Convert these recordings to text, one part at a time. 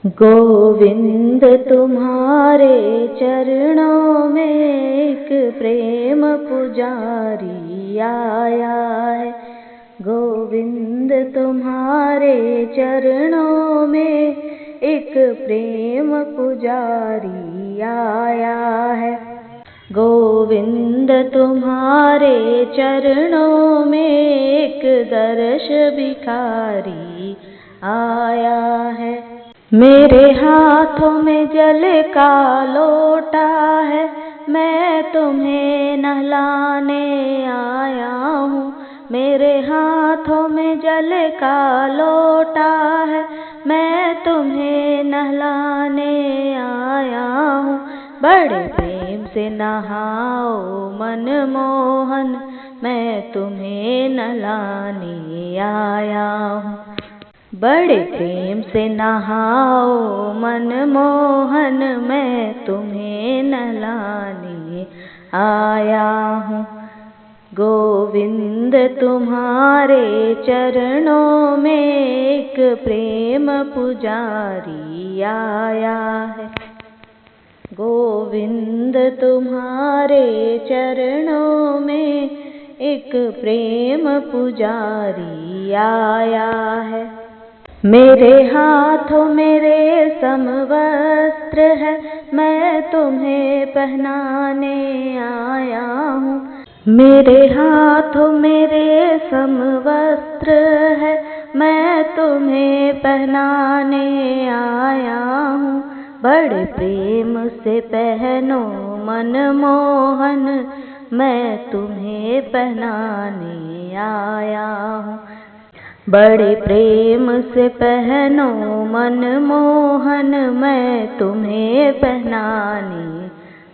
गोविंद तुम्हारे चरणों में एक प्रेम पुजारी आया है। गोविंद तुम्हारे चरणों में एक प्रेम पुजारी आया है। गोविंद तुम्हारे चरणों में एक दर्श भिखारी आया है। मेरे हाथों में जल का लोटा है, मैं तुम्हें नहलाने आया हूँ। मेरे हाथों में जल का लोटा है, मैं तुम्हें नहलाने आया हूँ। बड़े प्रेम से नहाओ मन मोहन, मैं तुम्हें नहलाने आया हूँ। बड़े प्रेम से नहाओ मन मोहन, मैं तुम्हें नहलाने आया हूँ। गोविंद तुम्हारे चरणों में एक प्रेम पुजारी आया है। गोविंद तुम्हारे चरणों में एक प्रेम पुजारी आया है। मेरे हाथों में रेशम वस्त्र है, मैं तुम्हें पहनाने आया हूँ। मेरे हाथों में रेशम वस्त्र है, मैं तुम्हें पहनाने आया हूँ। बड़े प्रेम से पहनो मन मोहन, मैं तुम्हें पहनाने आया हूँ। बड़े प्रेम से पहनो मन मोहन, मैं तुम्हें पहनाने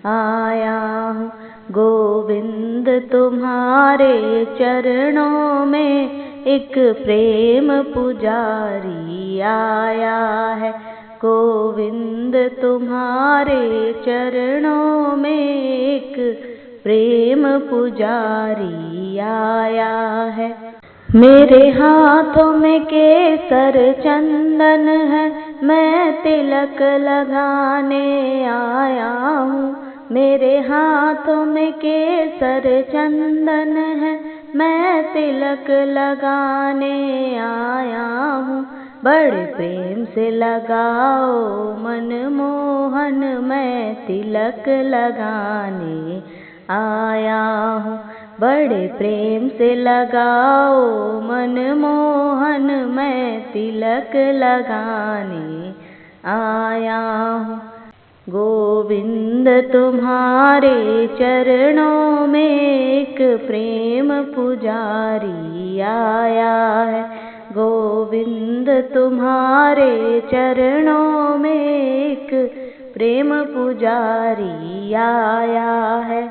आया हूँ। गोविंद तुम्हारे चरणों में एक प्रेम पुजारी आया है। गोविंद तुम्हारे चरणों में एक प्रेम पुजारी आया है। मेरे हाथों में केसर चंदन है, मैं तिलक लगाने आया हूँ। मेरे हाथों में केसर चंदन है, मैं तिलक लगाने आया हूँ। बड़े प्रेम से लगाओ मन मोहन, मैं तिलक लगाने आया हूँ। बड़े प्रेम से लगाओ मन मोहन, मैं तिलक लगाने आया हूँ। गोविंद तुम्हारे चरणों में एक प्रेम पुजारी आया है। गोविंद तुम्हारे चरणों में एक प्रेम पुजारी आया है।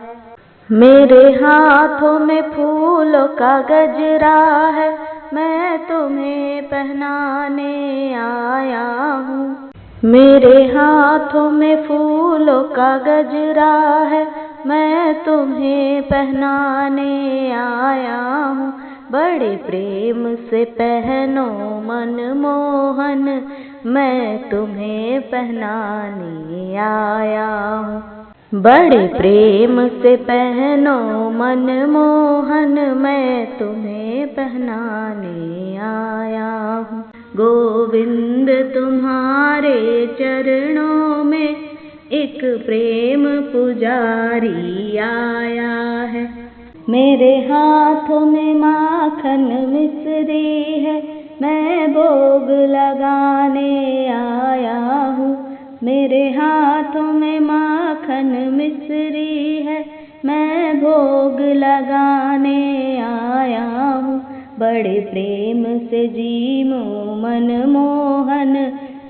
मेरे हाथों में फूलों का गजरा है, मैं तुम्हें पहनाने आया हूँ। मेरे हाथों में फूलों का गजरा है, मैं तुम्हें पहनाने आया हूँ। बड़े प्रेम से पहनो मन मोहन, मैं तुम्हें पहनाने आया हूँ। बड़े प्रेम से पहनो मन मोहन, मैं तुम्हें पहनाने आया हूँ। गोविंद तुम्हारे चरणों में एक प्रेम पुजारी आया है। मेरे हाथों में माखन मिश्री है, मैं भोग लगाने आया हूँ। मेरे हाथों में माखन मिश्री है, मैं भोग लगाने आया हूँ। बड़े प्रेम से जीमो मन मोहन,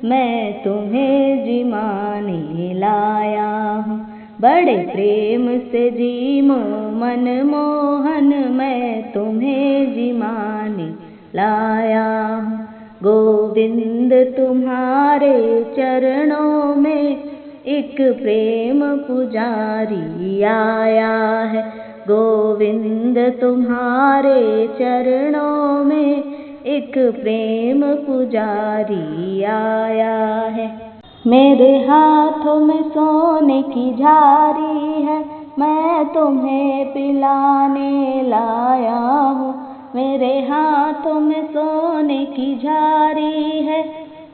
मैं तुम्हें जिमाने लाया हूँ। बड़े प्रेम से जीमो मन मोहन, मैं तुम्हें जिमाने लाया हूँ। गोविंद तुम्हारे चरणों में एक प्रेम पुजारी आया है। गोविंद तुम्हारे चरणों में एक प्रेम पुजारी आया है। मेरे हाथों में सोने की झारी है, मैं तुम्हें पिलाने लाया हूँ। मेरे हाथों में सोने की झारी है,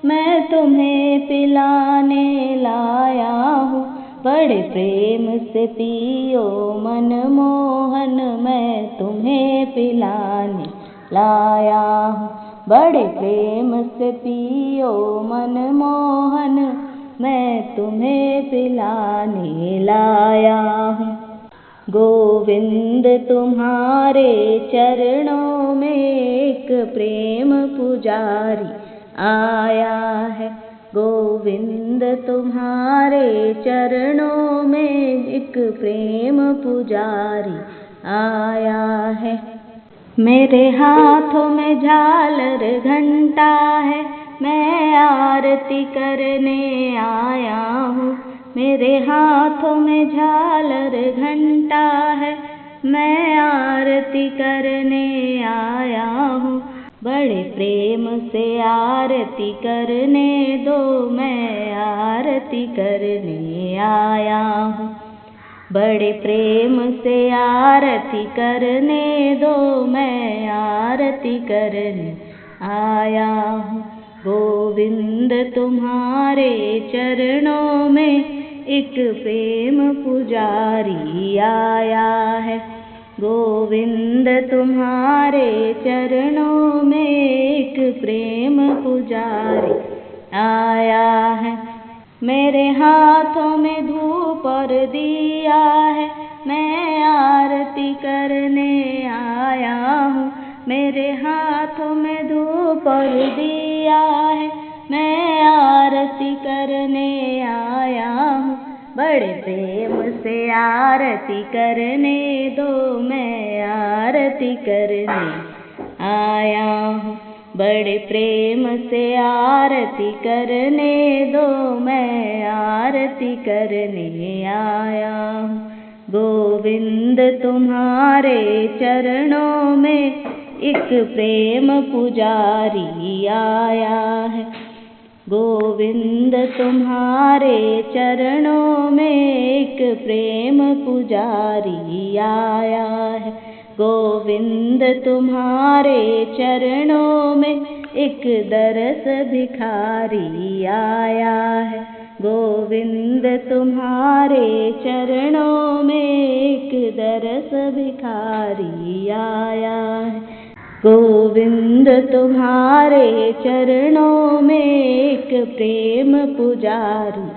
मैं तुम्हें पिलाने लाया हूँ। बड़े प्रेम से पियो मनमोहन, मैं तुम्हें पिलाने लाया हूँ। बड़े प्रेम से पियो मनमोहन, मैं तुम्हें पिलाने लाया हूँ। गोविंद तुम्हारे चरणों में एक प्रेम पुजारी आया है। गोविंद तुम्हारे चरणों में एक प्रेम पुजारी आया है। मेरे हाथों में झालर घंटा है, मैं आरती करने आया हूँ। मेरे हाथों में झालर घंटा है, मैं आरती करने आया हूँ। बड़े प्रेम से आरती करने दो, मैं आरती करने आया हूँ। बड़े प्रेम से आरती करने दो, मैं आरती करने आया हूँ। गोविंद तुम्हारे चरणों में एक प्रेम पुजारी आया है। गोविंद तुम्हारे चरणों में एक प्रेम पुजारी आया है। मेरे हाथों में धूप और दिया है, मैं आरती करने आया हूँ। मेरे हाथों में धूप और दिया है, मैं आरती करने आया हूँ। बड़े प्रेम से आरती करने दो, मैं आरती करने आया हूँ। बड़े प्रेम से आरती करने दो, मैं आरती करने आया हूँ। गोविंद तुम्हारे चरणों में एक प्रेम पुजारी आया है। गोविंद तुम्हारे चरणों में एक प्रेम पुजारी आया है। गोविंद तुम्हारे चरणों में एक दरस भिखारी आया है। गोविंद तुम्हारे चरणों में एक दरस भिखारी आया है। गोविंद तुम्हारे चरणों में एक प्रेम पुजारी